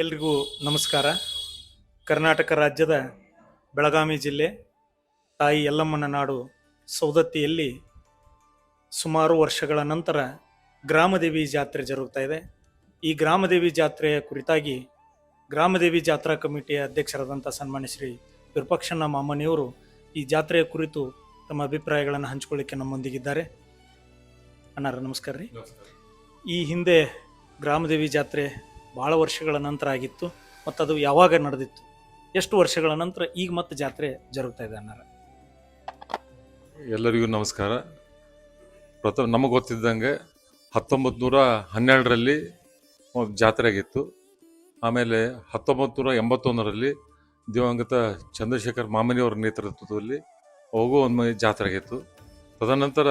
ಎಲ್ರಿಗೂ ನಮಸ್ಕಾರ. ಕರ್ನಾಟಕ ರಾಜ್ಯದ ಬೆಳಗಾವಿ ಜಿಲ್ಲೆ ತಾಯಿ ಯಲ್ಲಮ್ಮನ ನಾಡು ಸೌದತ್ತಿಯಲ್ಲಿ ಸುಮಾರು ವರ್ಷಗಳ ನಂತರ ಗ್ರಾಮದೇವಿ ಜಾತ್ರೆ ಜರುಗ್ತಾ ಇದೆ. ಈ ಗ್ರಾಮದೇವಿ ಜಾತ್ರೆಯ ಕುರಿತಾಗಿ ಗ್ರಾಮದೇವಿ ಜಾತ್ರಾ ಕಮಿಟಿಯ ಅಧ್ಯಕ್ಷರಾದಂಥ ಸನ್ಮಾನ್ಯ ಶ್ರೀ ವಿರೂಪಾಕ್ಷಣ್ಣ ಮಾಮನಿಯವರು ಈ ಜಾತ್ರೆಯ ಕುರಿತು ತಮ್ಮ ಅಭಿಪ್ರಾಯಗಳನ್ನು ಹಂಚಿಕೊಳ್ಳಿಕ್ಕೆ ನಮ್ಮೊಂದಿಗಿದ್ದಾರೆ. ಅಣ್ಣಾರ ನಮಸ್ಕಾರ ರೀ. ಈ ಹಿಂದೆ ಗ್ರಾಮದೇವಿ ಜಾತ್ರೆ ಭಾಳ ವರ್ಷಗಳ ನಂತರ ಆಗಿತ್ತು ಮತ್ತು ಅದು ಯಾವಾಗ ನಡೆದಿತ್ತು, ಎಷ್ಟು ವರ್ಷಗಳ ನಂತರ ಈಗ ಮತ್ತೆ ಜಾತ್ರೆ ಜರುಗ್ತಾ ಇದೆ ಅನ್ನಾರ? ಎಲ್ಲರಿಗೂ ನಮಸ್ಕಾರ. ನಮಗೆ ಗೊತ್ತಿದ್ದಂಗೆ 1912ರಲ್ಲಿ ಜಾತ್ರೆ ಆಗಿತ್ತು. ಆಮೇಲೆ 1981ರಲ್ಲಿ ದಿವಂಗತ ಚಂದ್ರಶೇಖರ್ ಮಾಮನಿಯವರ ನೇತೃತ್ವದಲ್ಲಿ ಅವಾಗೂ ಒಂದು ಜಾತ್ರೆ ಆಗಿತ್ತು. ತದನಂತರ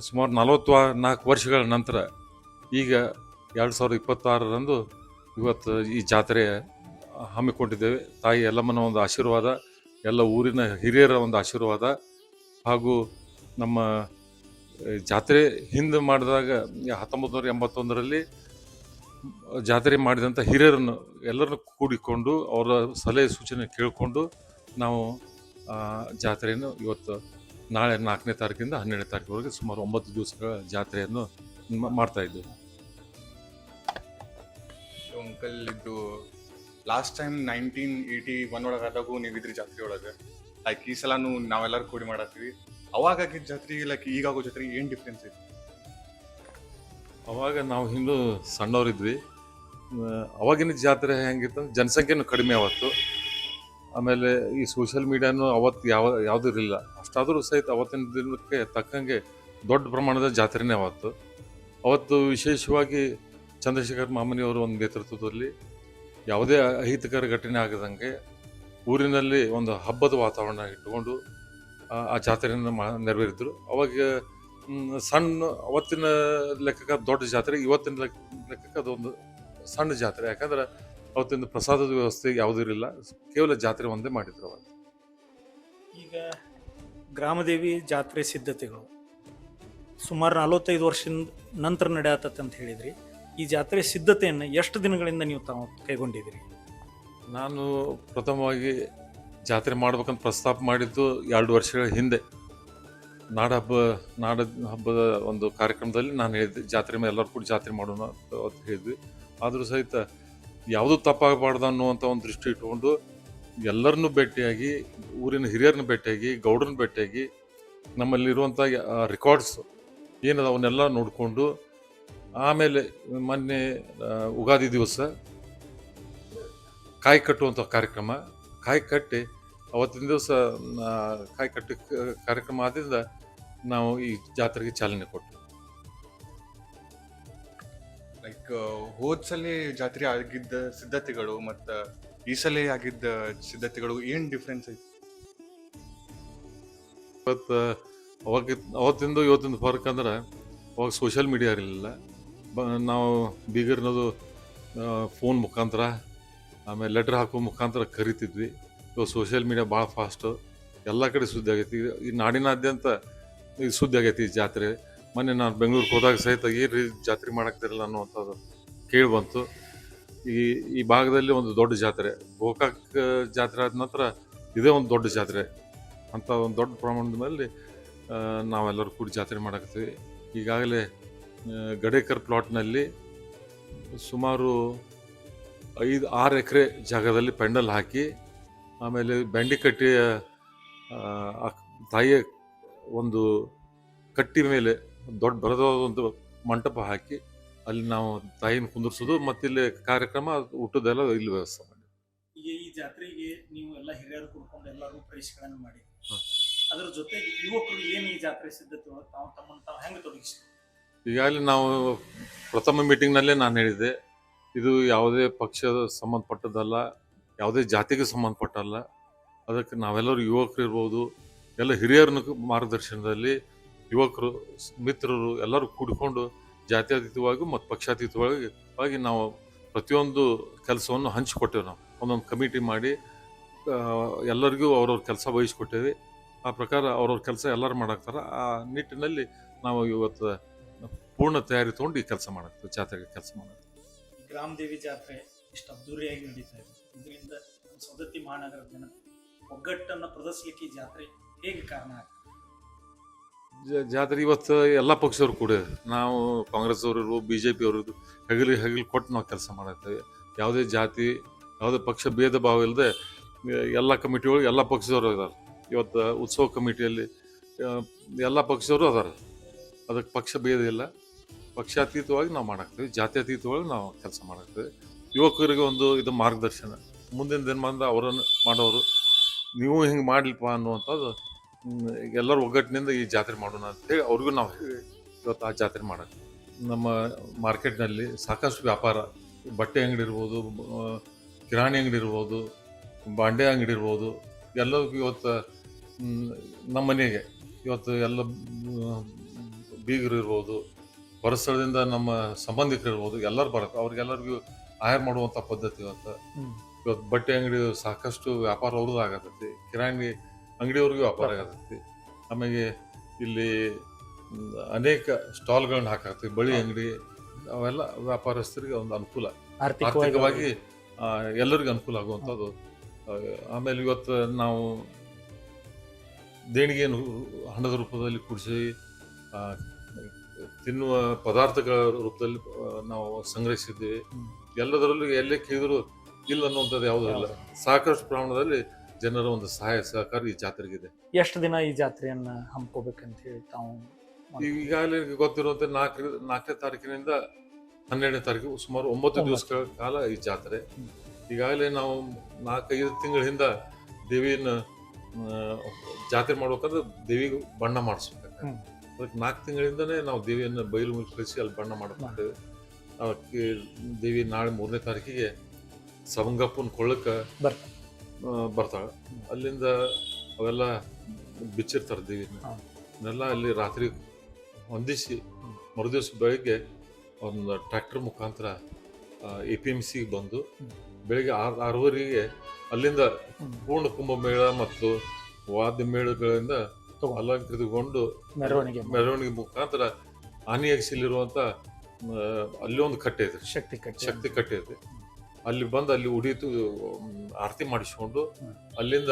ಸುಮಾರು 44 ವರ್ಷಗಳ ನಂತರ ಈಗ 2026ರಂದು ಇವತ್ತು ಈ ಜಾತ್ರೆ ಹಮ್ಮಿಕೊಂಡಿದ್ದೇವೆ. ತಾಯಿ ಯಲ್ಲಮ್ಮನ ಒಂದು ಆಶೀರ್ವಾದ, ಎಲ್ಲ ಊರಿನ ಹಿರಿಯರ ಒಂದು ಆಶೀರ್ವಾದ ಹಾಗೂ ನಮ್ಮ ಜಾತ್ರೆ ಹಿಂದೆ ಮಾಡಿದಾಗ 1981ರಲ್ಲಿ ಜಾತ್ರೆ ಮಾಡಿದಂಥ ಹಿರಿಯರನ್ನು ಎಲ್ಲರನ್ನು ಕೂಡಿಕೊಂಡು ಅವರ ಸಲಹೆ ಸೂಚನೆ ಕೇಳಿಕೊಂಡು ನಾವು ಜಾತ್ರೆಯನ್ನು ಇವತ್ತು ನಾಳೆ 4ನೇ ತಾರೀಕಿಂದ 12ನೇ ತಾರೀಕಿವರೆಗೆ ಸುಮಾರು 9 ದಿವಸಗಳ ಜಾತ್ರೆಯನ್ನು ಮಾಡ್ತಾ ಇದ್ದೇವೆ. ಅಂಕಲ್, ಇದು ಲಾಸ್ಟ್ ಟೈಮ್ 1981 ಒಳಗೆ ಆದಾಗೂ ನೀವು ಇದ್ರಿ ಜಾತ್ರೆ ಒಳಗೆ. ಲೈಕ್ ಈ ಸಲನೂ ನಾವೆಲ್ಲರೂ ಕೂಡಿ ಮಾಡತ್ತೀವಿ. ಅವಾಗಾಗಿದ್ದ ಜಾತ್ರೆಗೆ ಲೈಕ್ ಈಗಾಗೋ ಜಾತ್ರೆಗೆ ಏನು ಡಿಫ್ರೆನ್ಸ್ ಐತಿ? ಅವಾಗ ನಾವು ಇನ್ನೂ ಸಣ್ಣವರಿದ್ವಿ. ಅವಾಗಿನ ಜಾತ್ರೆ ಹೆಂಗಿತ್ತು, ಜನಸಂಖ್ಯೆನೂ ಕಡಿಮೆ ಅವತ್ತು. ಆಮೇಲೆ ಈ ಸೋಷಿಯಲ್ ಮೀಡಿಯಾನು ಅವತ್ತು ಯಾವುದೂ ಇರಲಿಲ್ಲ. ಅಷ್ಟಾದರೂ ಸಹಿತ ಅವತ್ತಿನ ದಿನಕ್ಕೆ ತಕ್ಕಂಗೆ ದೊಡ್ಡ ಪ್ರಮಾಣದ ಜಾತ್ರೆನೇ ಅವತ್ತು ವಿಶೇಷವಾಗಿ ಚಂದ್ರಶೇಖರ್ ಮಾಮನಿಯವರ ಒಂದು ನೇತೃತ್ವದಲ್ಲಿ ಯಾವುದೇ ಅಹಿತಕರ ಘಟನೆ ಆಗದಂಗೆ ಊರಿನಲ್ಲಿ ಒಂದು ಹಬ್ಬದ ವಾತಾವರಣ ಇಟ್ಟುಕೊಂಡು ಆ ಜಾತ್ರೆಯನ್ನು ನೆರವೇರಿದ್ರು. ಅವಾಗ ಸಣ್ಣ ಅವತ್ತಿನ ಲೆಕ್ಕಕ್ಕೆ ದೊಡ್ಡ ಜಾತ್ರೆ, ಇವತ್ತಿನ ಲೆಕ್ಕಕ್ಕೆ ಅದೊಂದು ಸಣ್ಣ ಜಾತ್ರೆ. ಯಾಕಂದ್ರೆ ಅವತ್ತಿನ ಪ್ರಸಾದದ ವ್ಯವಸ್ಥೆ ಯಾವುದೂ ಇರಲಿಲ್ಲ, ಕೇವಲ ಜಾತ್ರೆ ಒಂದೇ ಮಾಡಿದ್ರು ಅವತ್ತು. ಈಗ ಗ್ರಾಮದೇವಿ ಜಾತ್ರೆ ಸಿದ್ಧತೆಗಳು ಸುಮಾರು 45 ವರ್ಷದ ನಂತರ ನಡೆಯತ್ತ ಅಂತ ಹೇಳಿದ್ರಿ. ಈ ಜಾತ್ರೆ ಸಿದ್ಧತೆಯನ್ನು ಎಷ್ಟು ದಿನಗಳಿಂದ ನೀವು ತಾವು ಕೈಗೊಂಡಿದ್ದೀರಿ? ನಾನು ಪ್ರಥಮವಾಗಿ ಜಾತ್ರೆ ಮಾಡ್ಬೇಕಂತ ಪ್ರಸ್ತಾಪ ಮಾಡಿದ್ದು 2 ವರ್ಷಗಳ ಹಿಂದೆ ನಾಡ ಹಬ್ಬದ ಒಂದು ಕಾರ್ಯಕ್ರಮದಲ್ಲಿ ನಾನು ಹೇಳಿದ್ದೆ, ಜಾತ್ರೆ ಮೇಲೆ ಎಲ್ಲರೂ ಕೂಡ ಜಾತ್ರೆ ಮಾಡೋಣ ಅಂತ ಹೇಳಿದ್ವಿ. ಆದರೂ ಸಹಿತ ಯಾವುದೂ ತಪ್ಪಾಗಬಾರ್ದು ಅನ್ನುವಂಥ ಒಂದು ದೃಷ್ಟಿ ಇಟ್ಕೊಂಡು ಎಲ್ಲರನ್ನೂ ಭೇಟಿಯಾಗಿ, ಊರಿನ ಹಿರಿಯರನ್ನ ಭೇಟಿಯಾಗಿ, ಗೌಡ್ರನ್ನ ಭೇಟಿಯಾಗಿ, ನಮ್ಮಲ್ಲಿರುವಂಥ ರೆಕಾರ್ಡ್ಸ್ ಏನದ ಅವನ್ನೆಲ್ಲ ನೋಡಿಕೊಂಡು ಆಮೇಲೆ ಮೊನ್ನೆ ಉಗಾದಿ ದಿವಸ ಕಾಯಿ ಕಟ್ಟುವಂಥ ಕಾರ್ಯಕ್ರಮ, ಕಾಯಿ ಕಟ್ಟಿ ಅವತ್ತಿನ ದಿವಸ ಕಾಯಿ ಕಟ್ಟಿ ಕಾರ್ಯಕ್ರಮ ಆದ್ರಿಂದ ನಾವು ಈ ಜಾತ್ರೆಗೆ ಚಾಲನೆ ಕೊಟ್ಟು. ಲೈಕ್ ಹೋದ ಸಲ ಜಾತ್ರೆ ಆಗಿದ್ದ ಸಿದ್ಧತೆಗಳು ಮತ್ತು ಈ ಸಲ ಆಗಿದ್ದ ಸಿದ್ಧತೆಗಳು ಏನು ಡಿಫ್ರೆನ್ಸ್ ಐತಿ? ಅವತ್ತಿಂದು ಇವತ್ತಿಂದು ಫರ್ಕ್ ಅಂದ್ರೆ ಅವಾಗ ಸೋಷಿಯಲ್ ಮೀಡಿಯಾ ಇರಲಿಲ್ಲ. ನಾವು ಬೀಗರ್ನದು ಫೋನ್ ಮುಖಾಂತರ, ಆಮೇಲೆ ಲೆಟ್ರ್ ಹಾಕೋ ಮುಖಾಂತರ ಕರಿತಿದ್ವಿ. ಇವಾಗ ಸೋಷಿಯಲ್ ಮೀಡಿಯಾ ಭಾಳ ಫಾಸ್ಟು, ಎಲ್ಲ ಕಡೆ ಸುದ್ದಿ ಆಗೈತಿ. ಈ ನಾಡಿನಾದ್ಯಂತ ಈಗ ಸುದ್ದಿ ಆಗೈತಿ ಈ ಜಾತ್ರೆ. ಮೊನ್ನೆ ನಾನು ಬೆಂಗಳೂರಿಗೆ ಹೋದಾಗ ಸಹಿತ ಏನು ರೀ ಜಾತ್ರೆ ಮಾಡಾಕ್ತಿರಲ್ಲ ಅನ್ನುವಂಥದ್ದು ಕೇಳಿ ಬಂತು. ಈ ಭಾಗದಲ್ಲಿ ಒಂದು ದೊಡ್ಡ ಜಾತ್ರೆ, ಗೋಕಾಕ್ ಜಾತ್ರೆ ಆದ ನಂತರ ಇದೇ ಒಂದು ದೊಡ್ಡ ಜಾತ್ರೆ ಅಂತ ಒಂದು ದೊಡ್ಡ ಪ್ರಮಾಣದ ಮೇಲೆ ನಾವೆಲ್ಲರೂ ಕೂಡಿ ಜಾತ್ರೆ ಮಾಡಾಕ್ತೀವಿ. ಈಗಾಗಲೇ ಗಡೇಕರ್ ಪ್ಲಾಟ್ನಲ್ಲಿ ಸುಮಾರು 5-6 ಎಕರೆ ಜಾಗದಲ್ಲಿ ಪೆಂಡಲ್ ಹಾಕಿ, ಆಮೇಲೆ ಬೆಂಡಿಕಟ್ಟಿಯ ತಾಯಿಯ ಒಂದು ಕಟ್ಟಿ ಮೇಲೆ ದೊಡ್ಡ ಬರದಾದ ಒಂದು ಮಂಟಪ ಹಾಕಿ ಅಲ್ಲಿ ನಾವು ತಾಯಿನ ಕುಂದಿರ್ಸೋದು, ಮತ್ತು ಇಲ್ಲಿ ಕಾರ್ಯಕ್ರಮ ಊಟದೆಲ್ಲ ಇಲ್ಲಿ ವ್ಯವಸ್ಥೆ ಮಾಡಿ. ಈಗ ಈ ಜಾತ್ರೆಗೆ ನೀವು ಎಲ್ಲ ಹಿರಿಯರು ಕೂಡ್ಕೊಂಡು ಎಲ್ಲರೂ ಪ್ರವೇಶಗಳನ್ನು ಮಾಡಿ, ಅದರ ಜೊತೆಗೆ ಯುವಕರು ಏನು ಈ ಜಾತ್ರೆ ಸಿದ್ಧತೆ ತಾವು ತಮ್ಮನ್ನು ತಾವು ಹೆಂಗೆ ತೊಡಗಿಸಿ? ಈಗಾಗಲೇ ನಾವು ಪ್ರಥಮ ಮೀಟಿಂಗ್ನಲ್ಲೇ ನಾನು ಹೇಳಿದ್ದೆ, ಇದು ಯಾವುದೇ ಪಕ್ಷದ ಸಂಬಂಧಪಟ್ಟದ್ದಲ್ಲ, ಯಾವುದೇ ಜಾತಿಗೆ ಸಂಬಂಧಪಟ್ಟಲ್ಲ. ಅದಕ್ಕೆ ನಾವೆಲ್ಲರೂ ಯುವಕರು ಇರ್ಬೋದು, ಎಲ್ಲ ಹಿರಿಯರ ಮಾರ್ಗದರ್ಶನದಲ್ಲಿ ಯುವಕರು, ಮಿತ್ರರು ಎಲ್ಲರೂ ಕೂಡಿಕೊಂಡು ಜಾತ್ಯತೀತವಾಗಿ ಮತ್ತು ಪಕ್ಷಾತೀತವಾಗಿ ನಾವು ಪ್ರತಿಯೊಂದು ಕೆಲಸವನ್ನು ಹಂಚಿಕೊಟ್ಟೇವೆ. ನಾವು ಒಂದೊಂದು ಕಮಿಟಿ ಮಾಡಿ ಎಲ್ಲರಿಗೂ ಅವ್ರವ್ರ ಕೆಲಸ ವಹಿಸ್ಕೊಟ್ಟೇವೆ. ಆ ಪ್ರಕಾರ ಅವ್ರವ್ರ ಕೆಲಸ ಎಲ್ಲರೂ ಮಾಡಾಕ್ತಾರೆ. ಆ ನಿಟ್ಟಿನಲ್ಲಿ ನಾವು ಇವತ್ತು ಪೂರ್ಣ ತಯಾರಿ ತೊಗೊಂಡು ಈ ಕೆಲಸ ಮಾಡಾಕ್ತೀವಿ, ಜಾತ್ರೆಗೆ ಕೆಲಸ ಮಾಡಾಕ್ತೀವಿ. ಗ್ರಾಮದೇವಿ ಜಾತ್ರೆ ಇಷ್ಟು ಅದ್ದೂರಿಯಾಗಿ ನಡೀತಾ ಇದೆ. ಇದರಿಂದ ನಮ್ಮ ಸವದತ್ತಿ ಮಹಾನಗರದ ಜನತೆ ಒಗ್ಗಟ್ಟನ್ನು ಪ್ರದರ್ಶಿಸಲಿಕ್ಕೆ ಈ ಜಾತ್ರೆ ಹೇಗೆ ಕಾರಣ ಆಗ್ತದೆ? ಜಾತ್ರೆ ಇವತ್ತು ಎಲ್ಲ ಪಕ್ಷದವ್ರು ಕೂಡ ನಾವು ಕಾಂಗ್ರೆಸ್ ಅವರು BJP ಅವರು ಹೆಗಲು ಕೊಟ್ಟು ನಾವು ಕೆಲಸ ಮಾಡತ್ತೇವೆ. ಯಾವುದೇ ಜಾತಿ ಯಾವುದೇ ಪಕ್ಷ ಭೇದ ಭಾವ ಇಲ್ಲದೆ ಎಲ್ಲ ಕಮಿಟಿಗಳು ಎಲ್ಲ ಪಕ್ಷದವರು ಇದ್ದಾರೆ. ಇವತ್ತು ಉತ್ಸವ ಕಮಿಟಿಯಲ್ಲಿ ಎಲ್ಲ ಪಕ್ಷದವರು ಅದಾರೆ. ಅದಕ್ಕೆ ಪಕ್ಷ ಭೇದ ಇಲ್ಲ, ಪಕ್ಷಾತೀತವಾಗಿ ನಾವು ಮಾಡಾಕ್ತೇವೆ, ಜಾತ್ಯತೀತವಾಗಿ ನಾವು ಕೆಲಸ ಮಾಡಾಕ್ತೇವೆ. ಯುವಕರಿಗೆ ಒಂದು ಇದು ಮಾರ್ಗದರ್ಶನ, ಮುಂದಿನ ದಿನಮಾನದ ಅವರನ್ನು ಮಾಡೋರು ನೀವು ಹಿಂಗೆ ಮಾಡಲಿಪ್ಪ ಅನ್ನುವಂಥದ್ದು ಎಲ್ಲರೂ ಒಗ್ಗಟ್ಟಿನಿಂದ ಈ ಜಾತ್ರೆ ಮಾಡೋಣ ಅಂತೇಳಿ ಅವ್ರಿಗೂ ನಾವು ಇವತ್ತು ಆ ಜಾತ್ರೆ ಮಾಡೋದು. ನಮ್ಮ ಮಾರ್ಕೆಟ್ನಲ್ಲಿ ಸಾಕಷ್ಟು ವ್ಯಾಪಾರ, ಬಟ್ಟೆ ಅಂಗಡಿ ಇರ್ಬೋದು, ಕಿರಾಣಿ ಅಂಗಡಿ ಇರ್ಬೋದು, ಬಾಂಡೆ ಅಂಗಡಿ ಇರ್ಬೋದು, ಎಲ್ಲರಿಗೂ ಇವತ್ತು ನಮ್ಮ ಮನೆಗೆ ಇವತ್ತು ಎಲ್ಲ ಬೀಗರು ಇರ್ಬೋದು, ಹೊರಸ್ಥಳದಿಂದ ನಮ್ಮ ಸಂಬಂಧಿಕರು ಇರ್ಬೋದು, ಎಲ್ಲರೂ ಬರುತ್ತೆ. ಅವ್ರಿಗೆಲ್ಲರಿಗೂ ಆಹಾರ ಮಾಡುವಂಥ ಪದ್ಧತಿ ಇವತ್ತು ಬಟ್ಟೆ ಅಂಗಡಿ ಸಾಕಷ್ಟು ವ್ಯಾಪಾರ ಅವ್ರದ್ದು ಆಗತೈತಿ, ಕಿರಾಣಿ ಅಂಗಡಿಯವ್ರಿಗೂ ವ್ಯಾಪಾರ ಆಗತೈತಿ. ಆಮೇಲೆ ಇಲ್ಲಿ ಅನೇಕ ಸ್ಟಾಲ್ಗಳನ್ನ ಹಾಕಾಗ್ತೀವಿ, ಬಳಿ ಅಂಗಡಿ, ಅವೆಲ್ಲ ವ್ಯಾಪಾರಸ್ಥರಿಗೆ ಒಂದು ಅನುಕೂಲ, ಆರ್ಥಿಕವಾಗಿ ಎಲ್ಲರಿಗೂ ಅನುಕೂಲ ಆಗುವಂಥದ್ದು. ಆಮೇಲೆ ಇವತ್ತು ನಾವು ದೇಣಿಗೆಯನ್ನು ಹಣದ ರೂಪದಲ್ಲಿ ಕೂಡಿಸಿ ತಿನ್ನುವ ಪದಾರ್ಥಗಳ ರೂಪದಲ್ಲಿ ನಾವು ಸಂಗ್ರಹಿಸಿದ್ದೀವಿ. ಎಲ್ಲದರಲ್ಲೂ ಎಲ್ಲೇ ಕೇಳಿದ್ರು ಇಲ್ಲ ಅನ್ನುವಂಥದ್ದು ಯಾವುದೂ ಇಲ್ಲ. ಸಾಕಷ್ಟು ಪ್ರಮಾಣದಲ್ಲಿ ಜನರ ಒಂದು ಸಹಾಯ ಸಹಕಾರ ಈ ಜಾತ್ರೆಗಿದೆ. ಎಷ್ಟು ದಿನ ಈ ಜಾತ್ರೆಯನ್ನ ಹಮ್ಮಿಕೋಬೇಕಂತ ಹೇಳಿ ತಾವು? ಈಗಾಗಲೇ ಗೊತ್ತಿರುವಂತೆ 4ನೇ ತಾರೀಕಿನಿಂದ 12ನೇ ತಾರೀಕು ಸುಮಾರು 9 ದಿವಸಗಳ ಕಾಲ ಈ ಜಾತ್ರೆ. ಈಗಾಗಲೇ ನಾವು 4-5 ತಿಂಗಳ ಹಿಂದ ದೇವಿಯನ್ನು ಜಾತ್ರೆ ಮಾಡ್ಬೇಕಂದ್ರೆ ದೇವಿಗೆ ಬಣ್ಣ ಮಾಡಿಸ್ಬೇಕಾಗ್ತದೆ. ಅದಕ್ಕೆ 4 ತಿಂಗಳಿಂದನೇ ನಾವು ದೇವಿಯನ್ನು ಬಯಲು ಮೇಲೆ ಕಳಿಸಿ ಅಲ್ಲಿ ಬಣ್ಣ ಮಾಡ್ಕೊಳ್ತೇವೆ. ಅದಕ್ಕೆ ದೇವಿ ನಾಳೆ 3ನೇ ತಾರೀಕಿಗೆ ಸವಂಗಪ್ಪನ ಕೊಳ್ಳಕ್ಕೆ ಬರ್ತಾಳೆ. ಅಲ್ಲಿಂದ ಅವೆಲ್ಲ ಬಿಚ್ಚಿರ್ತಾರೆ ದೇವಿನ, ಅದನ್ನೆಲ್ಲ ಅಲ್ಲಿ ರಾತ್ರಿ ಹೊಂದಿಸಿ ಮರುದಿವಸ ಬೆಳಗ್ಗೆ ಒಂದು ಟ್ರ್ಯಾಕ್ಟರ್ ಮುಖಾಂತರ APMCಗೆ ಬಂದು ಬೆಳಗ್ಗೆ 6:30ಗೆ ಅಲ್ಲಿಂದ ಪೂರ್ಣ ಕುಂಭಮೇಳ ಮತ್ತು ವಾದ್ಯ ಮೇಳಗಳಿಂದ ಅಲಂಕೃತಗೊಂಡು ಮೆರವಣಿಗೆ ಮುಖಾಂತರ ಆನೆಯಗಿಸಿಲಿರುವಂತ ಅಲ್ಲಿ ಒಂದು ಕಟ್ಟೆ ಇದೆ, ಶಕ್ತಿ ಕಟ್ಟೆ ಇದೆ. ಅಲ್ಲಿ ಬಂದು ಅಲ್ಲಿ ಉಡಿತು ಆರತಿ ಮಾಡಿಸ್ಕೊಂಡು ಅಲ್ಲಿಂದ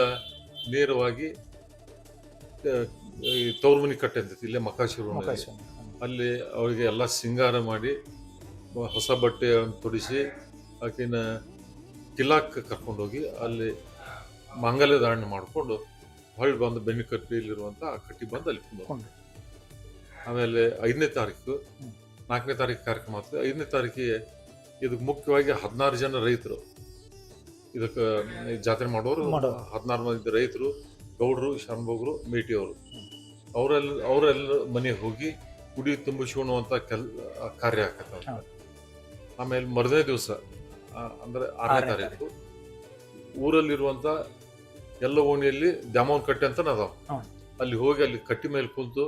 ನೇರವಾಗಿ ತೌರ್ಮನಿ ಕಟ್ಟೆ ಅಂತೈತಿ, ಇಲ್ಲೇ ಮಕಾಶಿರು, ಅಲ್ಲಿ ಅವರಿಗೆ ಎಲ್ಲ ಸಿಂಗಾರ ಮಾಡಿ ಹೊಸ ಬಟ್ಟೆ ತೊಡಿಸಿ ಆಕಿನ ಕಿಲಾಕ್ ಕರ್ಕೊಂಡೋಗಿ ಅಲ್ಲಿ ಮಾಂಗಲ್ಯ ಧಾರಣೆ ಮಾಡಿಕೊಂಡು ಹೊಳ್ಳಿ ಬಂದು ಬೆನ್ನಿ ಕಟ್ಟಿಲಿರುವಂಥ ಆ ಕಟ್ಟಿ ಬಂದು ಅಲ್ಲಿ ಕುಂದು. ಆಮೇಲೆ 5ನೇ ತಾರೀಕು 4ನೇ ತಾರೀಕು ಕಾರ್ಯಕ್ರಮ ಆಗ್ತದೆ. 5ನೇ ತಾರೀಕಿಗೆ ಇದಕ್ಕೆ ಮುಖ್ಯವಾಗಿ 16 ಜನ ರೈತರು ಇದಕ್ಕೆ ಜಾತ್ರೆ ಮಾಡೋರು, 16 ಮಂದಿ ರೈತರು, ಗೌಡರು, ಶಾನ್ಭೋಗರು, ಮೇಟಿಯವರು, ಅವರೆಲ್ಲ ಮನೆಗೆ ಹೋಗಿ ಕುಡಿ ತುಂಬಿಸ್ಕೊಳ್ಳುವಂಥ ಕಾರ್ಯ ಆಗತ್ತೆ. ಆಮೇಲೆ ಮರನೇ ದಿವಸ ಅಂದ್ರೆ 6ನೇ ತಾರೀಕು ಊರಲ್ಲಿರುವಂಥ ಎಲ್ಲ ಓಣಿಯಲ್ಲಿ ದ್ಯಾಮವ್ವನ ಕಟ್ಟೆ ಅಂತ ಅದಾವ, ಅಲ್ಲಿ ಹೋಗಿ ಅಲ್ಲಿ ಕಟ್ಟಿ ಮೇಲೆ ಕುಂತು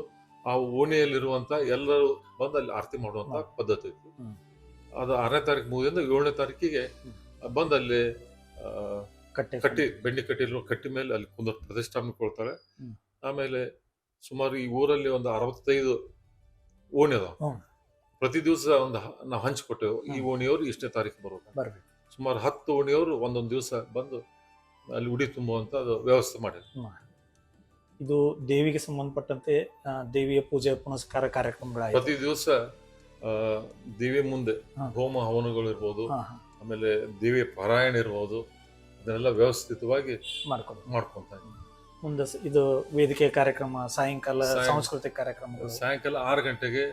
ಆ ಓಣಿಯಲ್ಲಿರುವಂಥ ಎಲ್ಲರೂ ಬಂದು ಅಲ್ಲಿ ಆರತಿ ಮಾಡುವಂಥ ಪದ್ಧತಿ ಇತ್ತು. ಅದು 6ನೇ ತಾರೀಕು ಮುಗಿದಿಂದ 7ನೇ ತಾರೀಕಿಗೆ ಬಂದು ಅಲ್ಲಿ ಕಟ್ಟಿ ಬೆಂಡಿ ಕಟ್ಟಿರುವ ಕಟ್ಟಿ ಮೇಲೆ ಅಲ್ಲಿ ಕುಂದ ಪ್ರತಿಷ್ಠಾಪನೆ ಕೊಡ್ತಾರೆ. ಆಮೇಲೆ ಸುಮಾರು ಈ ಊರಲ್ಲಿ ಒಂದು 65 ಓಣಿ ಅದಾವ. ಪ್ರತಿ ದಿವಸ ಒಂದು ನಾವು ಹಂಚಿಕೊಟ್ಟೆವು, ಈ ಓಣಿಯವರು ಇಷ್ಟೇ ತಾರೀಕು ಬರ್ಬೇಕು. ಸುಮಾರು 10 ಓಣಿಯವರು ಒಂದೊಂದು ದಿವಸ ಬಂದು ಅಲ್ಲಿ ಉಡಿ ತುಂಬುವಂತ ವ್ಯವಸ್ಥೆ ಮಾಡಿದ್ರು. ಇದು ದೇವಿಗೆ ಸಂಬಂಧಪಟ್ಟಂತೆ ದೇವಿಯ ಪೂಜೆ ಪುನಸ್ಕಾರ ಕಾರ್ಯಕ್ರಮಗಳು ಪ್ರತಿ ದಿವಸ ದೇವಿ ಮುಂದೆ ಹೋಮ ಹವನಗಳು ಇರ್ಬೋದು, ಆಮೇಲೆ ದೇವಿಯ ಪಾರಾಯಣ ಇರ್ಬೋದು, ಅದನ್ನೆಲ್ಲ ವ್ಯವಸ್ಥಿತವಾಗಿ ಮಾಡ್ಕೊಂತ. ಮುಂದೆ ಇದು ವೇದಿಕೆ ಕಾರ್ಯಕ್ರಮ, ಸಾಯಂಕಾಲ ಸಾಂಸ್ಕೃತಿಕ ಕಾರ್ಯಕ್ರಮ. ಸಾಯಂಕಾಲ 6 ಗಂಟೆಗೆ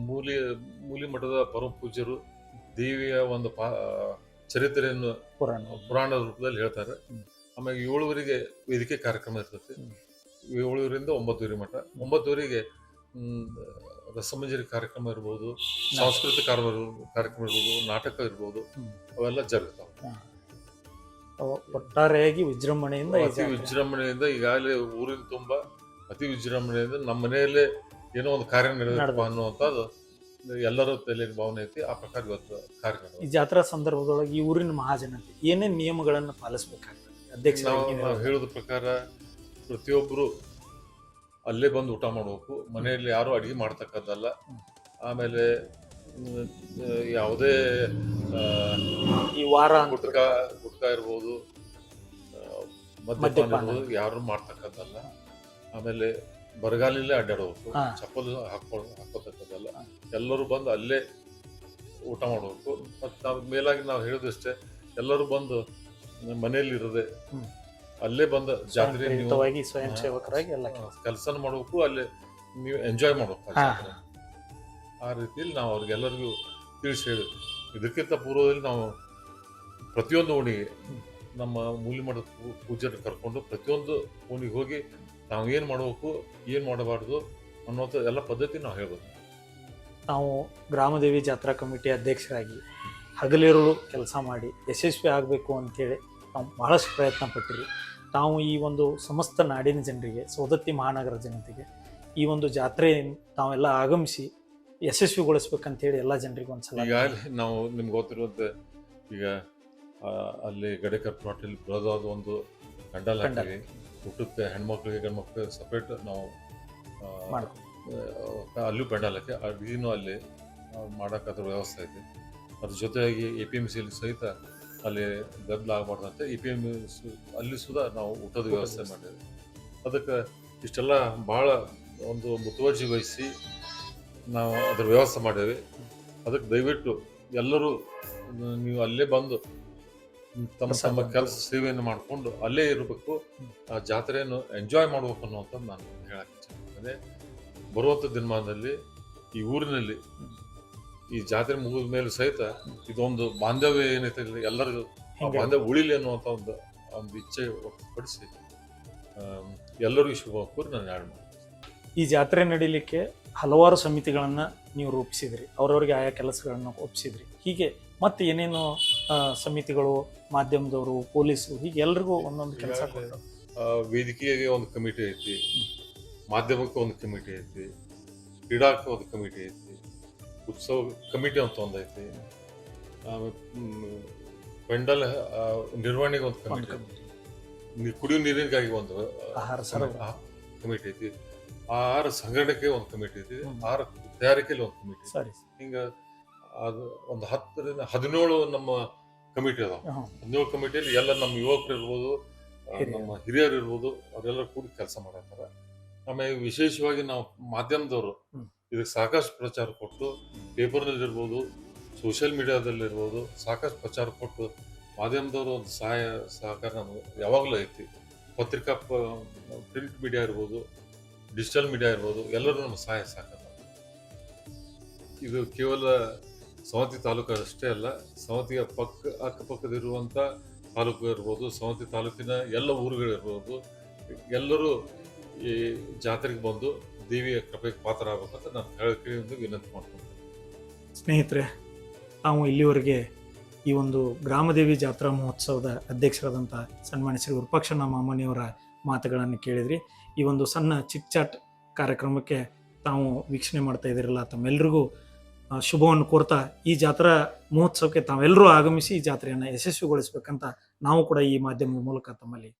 ಮೂಲಿ ಮಠದ ಪರಮ ಪೂಜ್ಯರು ದೇವಿಯ ಒಂದು ಚರಿತ್ರೆಯನ್ನು ಪುರಾಣದ ರೂಪದಲ್ಲಿ ಹೇಳ್ತಾರೆ. ಆಮೇಲೆ 7:00ಗೆ ವೇದಿಕೆ ಕಾರ್ಯಕ್ರಮ ಇರ್ತದೆ. 7:00ರಿಂದ 9:00 ಮಠ. 9:00ಗೆ ರಸಮಂಜರಿ ಕಾರ್ಯಕ್ರಮ ಇರ್ಬೋದು, ಸಾಂಸ್ಕೃತಿಕ ಕಾರ್ಯಕ್ರಮ ಇರ್ಬೋದು, ನಾಟಕ ಇರ್ಬೋದು, ಅವೆಲ್ಲ ಜರುಗ್ತಾವೆ. ಒಟ್ಟಾರೆಯಾಗಿ ವಿಜೃಂಭಣೆಯಿಂದ ಈಗಾಗಲೇ ಊರಿನ ತುಂಬಾ ಅತಿ ವಿಜೃಂಭಣೆಯಿಂದ ನಮ್ಮ ಮನೆಯಲ್ಲೇ ಏನೋ ಒಂದು ಕಾರ್ಯ ನಡೆದಪ್ಪ ಅನ್ನುವಂಥದ್ದು ಎಲ್ಲರ ತಲೆಯ ಭಾವನೆ ಐತಿ. ಆ ಪ್ರಕಾರ ಇವತ್ತು ಕಾರ್ಯಕ್ರಮ. ಈ ಜಾತ್ರಾ ಸಂದರ್ಭದೊಳಗೆ ಈ ಊರಿನ ಮಹಾಜನತೆ ಏನೇನು ನಿಯಮಗಳನ್ನು ಪಾಲಿಸಬೇಕಾಗ್ತದೆ? ಅಧ್ಯಕ್ಷ ನಾವು ಹೇಳೋದ ಪ್ರಕಾರ ಪ್ರತಿಯೊಬ್ಬರು ಅಲ್ಲೇ ಬಂದು ಊಟ ಮಾಡಬೇಕು, ಮನೆಯಲ್ಲಿ ಯಾರು ಅಡಿಗೆ ಮಾಡ್ತಕ್ಕದ್ದಲ್ಲ. ಆಮೇಲೆ ಯಾವುದೇ ಆ, ಈ ವಾರ ಅಂತ ಗುಟ್ಕಾ ಇರ್ಬೋದು, ಮದ್ಯಪಾನ ಮದ್ಯಪಾನ. ಇರ್ಬೋದು, ಯಾರು ಮಾಡ್ತಕ್ಕದ್ದಲ್ಲ. ಆಮೇಲೆ ಬರಗಾಲಲ್ಲೇ ಅಡ್ಡಾಡಬೇಕು, ಹಾ. ಚಪ್ಪಲ್ ಹಾಕೋತಕ್ಕದ್ದಲ್ಲ. ಎಲ್ಲರೂ ಬಂದು ಅಲ್ಲೇ ಊಟ ಮಾಡಬೇಕು. ಮತ್ತು ನಾವು ಮೇಲಾಗಿ ನಾವು ಹೇಳೋದಷ್ಟೇ, ಎಲ್ಲರೂ ಬಂದು ಮನೆಯಲ್ಲಿ ಇರದೆ ಹ್ಮ್. ಅಲ್ಲೇ ಬಂದು ಜಾತ್ರೆ ನೀವು ಪ್ರೇರಿತವಾಗಿ ಸ್ವಯಂ ಸೇವಕರಾಗಿ ಎಲ್ಲ ಕೆಲಸ ಮಾಡಬೇಕು, ಅಲ್ಲಿ ನೀವು ಎಂಜಾಯ್ ಮಾಡಬೇಕು ಆ ಹಾ. ಜಾತ್ರೆ. ಆ ರೀತಿಯಲ್ಲಿ ನಾವು ಅವ್ರಿಗೆಲ್ಲರಿಗೂ ತಿಳಿಸಿ ಹೇಳಿ, ಇದಕ್ಕಿಂತ ಪೂರ್ವದಲ್ಲಿ ನಾವು ಪ್ರತಿಯೊಂದು ಓಣಿಗೆ ನಮ್ಮ ಮೂಲಿಮಠದ ಪೂಜಾರಿ ಕರ್ಕೊಂಡು ಪ್ರತಿಯೊಂದು ಓಣಿಗೆ ಹೋಗಿ ನಾವು ಏನು ಮಾಡಬೇಕು, ಏನು ಮಾಡಬಾರ್ದು ಅನ್ನೋಂಥ ಎಲ್ಲ ಪದ್ಧತಿ ನಾವು ಹೇಳ್ಬೋದು. ನಾವು ಗ್ರಾಮದೇವಿ ಜಾತ್ರಾ ಕಮಿಟಿ ಅಧ್ಯಕ್ಷರಾಗಿ ಹಗಲಿರುಳು ಕೆಲಸ ಮಾಡಿ ಯಶಸ್ವಿ ಆಗಬೇಕು ಅಂತೇಳಿ ನಾವು ಬಹಳಷ್ಟು ಪ್ರಯತ್ನ ಪಟ್ಟಿರಿ. ತಾವು ಈ ಒಂದು ಸಮಸ್ತ ನಾಡಿನ ಜನರಿಗೆ, ಸವದತ್ತಿ ಮಹಾನಗರ ಜನತೆಗೆ ಈ ಒಂದು ಜಾತ್ರೆ ತಾವೆಲ್ಲ ಆಗಮಿಸಿ ಯಶಸ್ವಿಗೊಳಿಸ್ಬೇಕಂತೇಳಿ ಎಲ್ಲ ಜನರಿಗೆ ಒಂದ್ಸಲ ಈಗಾಗಲೇ ನಾವು ನಿಮ್ಗೆ ಗೊತ್ತಿರುವಂತೆ ಈಗ ಅಲ್ಲಿ ಗಡೇಕರ್ ಪ್ಲಾಟಲ್ಲಿ ಬರೋದಾದ ಒಂದು ಕಂಡಲ್ ಹಾಕಿ ಊಟಕ್ಕೆ ಹೆಣ್ಮಕ್ಳಿಗೆ ಗಂಡ್ಮಕ್ಳಿಗೆ ಸಪ್ರೇಟ್ ನಾವು ಮಾಡ್ಕೊ ಅಲ್ಲೂ ಪೆಂಡಲ್ ಹಾಕಿ ಅಡುಗೆನೂ ಅಲ್ಲಿ ಮಾಡೋಕ್ಕಾದ್ರ ವ್ಯವಸ್ಥೆ ಐತೆ. ಅದ್ರ ಜೊತೆಯಾಗಿ APMC ಸಹಿತ ಅಲ್ಲಿ ಗದ್ದಲ ಆಗಬಾರ್ದಂತೆ APMC ಅಲ್ಲಿ ಸುಧಾ ನಾವು ಊಟದ ವ್ಯವಸ್ಥೆ ಮಾಡಿದ್ವಿ. ಅದಕ್ಕೆ ಇಷ್ಟೆಲ್ಲ ಭಾಳ ಒಂದು ಮುತುವರ್ಜಿ ವಹಿಸಿ ನಾವು ಅದ್ರ ವ್ಯವಸ್ಥೆ ಮಾಡೇವಿ. ಅದಕ್ಕೆ ದಯವಿಟ್ಟು ಎಲ್ಲರೂ ನೀವು ಅಲ್ಲೇ ಬಂದು ತಮ್ಮ ತಮ್ಮ ಕೆಲಸ ಸೇವೆಯನ್ನು ಮಾಡಿಕೊಂಡು ಅಲ್ಲೇ ಇರಬೇಕು, ಆ ಜಾತ್ರೆಯನ್ನು ಎಂಜಾಯ್ ಮಾಡ್ಬೇಕು ಅನ್ನುವಂಥದ್ದು ನಾನು ಹೇಳಕ್ಕೆ ಇಚ್ಛೆ. ಬರುವಂಥ ದಿನಮಾನದಲ್ಲಿ ಈ ಊರಿನಲ್ಲಿ ಈ ಜಾತ್ರೆ ಮುಗಿದ ಮೇಲೆ ಸಹಿತ ಇದೊಂದು ಬಾಂಧವ್ಯ ಏನೈತೆ ಎಲ್ಲರಿಗೂ ಆ ಬಾಂಧವ್ಯ ಉಳಿಲಿ ಅನ್ನುವಂಥ ಒಂದು ಇಚ್ಛೆ ವ್ಯಕ್ತಪಡಿಸಿ ಎಲ್ಲರಿಗೂ ಶುಭ ಕೋರಿ ನಾನು ಯಾರು ಮಾಡ್ತೀನಿ. ಈ ಜಾತ್ರೆ ನಡೀಲಿಕ್ಕೆ ಹಲವಾರು ಸಮಿತಿಗಳನ್ನು ನೀವು ರೂಪಿಸಿದ್ರಿ, ಅವ್ರವ್ರಿಗೆ ಆಯಾ ಕೆಲಸಗಳನ್ನು ಒಪ್ಪಿಸಿದ್ರಿ. ಹೀಗೆ ಮತ್ತೆ ಏನೇನು ಸಮಿತಿಗಳು, ಮಾಧ್ಯಮದವರು, ಪೊಲೀಸರು, ಹೀಗೆ ಎಲ್ರಿಗೂ ಒಂದೊಂದು ಕೆಲಸ ಕೊಟ್ಟರು. ವೇದಿಕೆಗೆ ಒಂದು ಕಮಿಟಿ ಐತಿ, ಮಾಧ್ಯಮಕ್ಕೆ ಒಂದು ಕಮಿಟಿ ಐತಿ, ಕ್ರೀಡಾಕ್ಕೆ ಒಂದು ಕಮಿಟಿ ಐತಿ, ಉತ್ಸವ ಕಮಿಟಿ ಅಂತ ಒಂದು ಐತಿ, ಪೆಂಡಲ್ ನಿರ್ವಹಣೆಗೆ ಒಂದು ಕಮಿಟಿ ಐತಿ, ಕುಡಿಯುವ ನೀರಿಗಾಗಿ ಒಂದು ಆಹಾರ ಕಮಿಟಿ ಐತಿ, ಆಹಾರ ಸಂಗ್ರಹಣೆಗೆ ಒಂದು ಕಮಿಟಿ ಐತಿ, ಆಹಾರ ತಯಾರಿಕೆಯಲ್ಲಿ ಒಂದು ಕಮಿಟಿ. ಸರಿ. ಹಿಂಗ ಅದು ಒಂದು 10ರಿಂದ 17 ನಮ್ಮ ಕಮಿಟಿ ಅದಾವ. 17 ಕಮಿಟಿಯಲ್ಲಿ ಎಲ್ಲ ನಮ್ಮ ಯುವಕರು ಇರ್ಬೋದು, ನಮ್ಮ ಹಿರಿಯರು ಇರ್ಬೋದು, ಅವರೆಲ್ಲರೂ ಕೂಡಿ ಕೆಲಸ ಮಾಡತ್ತಾರ. ಆಮೇಲೆ ವಿಶೇಷವಾಗಿ ನಾವು ಮಾಧ್ಯಮದವರು ಇದಕ್ಕೆ ಸಾಕಷ್ಟು ಪ್ರಚಾರ ಕೊಟ್ಟು, ಪೇಪರ್ನಲ್ಲಿ ಇರ್ಬೋದು, ಸೋಷಿಯಲ್ ಮೀಡಿಯಾದಲ್ಲಿರ್ಬೋದು ಸಾಕಷ್ಟು ಪ್ರಚಾರ ಕೊಟ್ಟು ಮಾಧ್ಯಮದವರು ಒಂದು ಸಹಕಾರ ನಮಗೆ ಯಾವಾಗಲೂ ಐತಿ. ಪತ್ರಿಕಾ ಪ್ರಿಂಟ್ ಮೀಡಿಯಾ ಇರ್ಬೋದು, ಡಿಜಿಟಲ್ ಮೀಡಿಯಾ ಇರ್ಬೋದು, ಎಲ್ಲರೂ ನಮ್ಮ ಸಹಕಾರ. ಇದು ಕೇವಲ ಸವದತ್ತಿ ತಾಲೂಕು ಅಷ್ಟೇ ಅಲ್ಲ, ಸವದತ್ತಿಯ ಅಕ್ಕಪಕ್ಕದಿರುವಂಥ ತಾಲೂಕು ಇರ್ಬೋದು, ಸವದತ್ತಿ ತಾಲೂಕಿನ ಎಲ್ಲ ಊರುಗಳಿರ್ಬೋದು, ಎಲ್ಲರೂ ಈ ಜಾತ್ರೆಗೆ ಬಂದು ದೇವಿಯ ಕೃಪೆಗೆ ಪಾತ್ರ ಆಗ್ಬೇಕಂತ ನಾನು ಕೇಳಿ ವಿನಂತಿ ಮಾಡ್ತೀನಿ. ಸ್ನೇಹಿತರೆ, ನಾವು ಇಲ್ಲಿವರೆಗೆ ಈ ಒಂದು ಗ್ರಾಮದೇವಿ ಜಾತ್ರಾ ಮಹೋತ್ಸವದ ಅಧ್ಯಕ್ಷರಾದಂಥ ಸನ್ಮಾನ್ಯ ಶ್ರೀ ವಿರೂಪಾಕ್ಷ ಮಾಮನಿಯವರ ಮಾತುಗಳನ್ನು ಕೇಳಿದ್ರಿ. ಈ ಒಂದು ಸಣ್ಣ ಚಿಕ್ ಚಾಟ್ ಕಾರ್ಯಕ್ರಮಕ್ಕೆ ತಾವು ವೀಕ್ಷಣೆ ಮಾಡ್ತಾ ಇದ್ದೀರಲ್ಲ, ತಮ್ಮೆಲ್ಲರಿಗೂ ಶುಭವನ್ನು ಕೋರ್ತಾ ಈ ಜಾತ್ರಾ ಮಹೋತ್ಸವಕ್ಕೆ ತಾವೆಲ್ಲರೂ ಆಗಮಿಸಿ ಈ ಜಾತ್ರೆಯನ್ನು ಯಶಸ್ವಿಗೊಳಿಸ್ಬೇಕಂತ ನಾವು ಕೂಡ ಈ ಮಾಧ್ಯಮದ ಮೂಲಕ ತಮ್ಮಲ್ಲಿ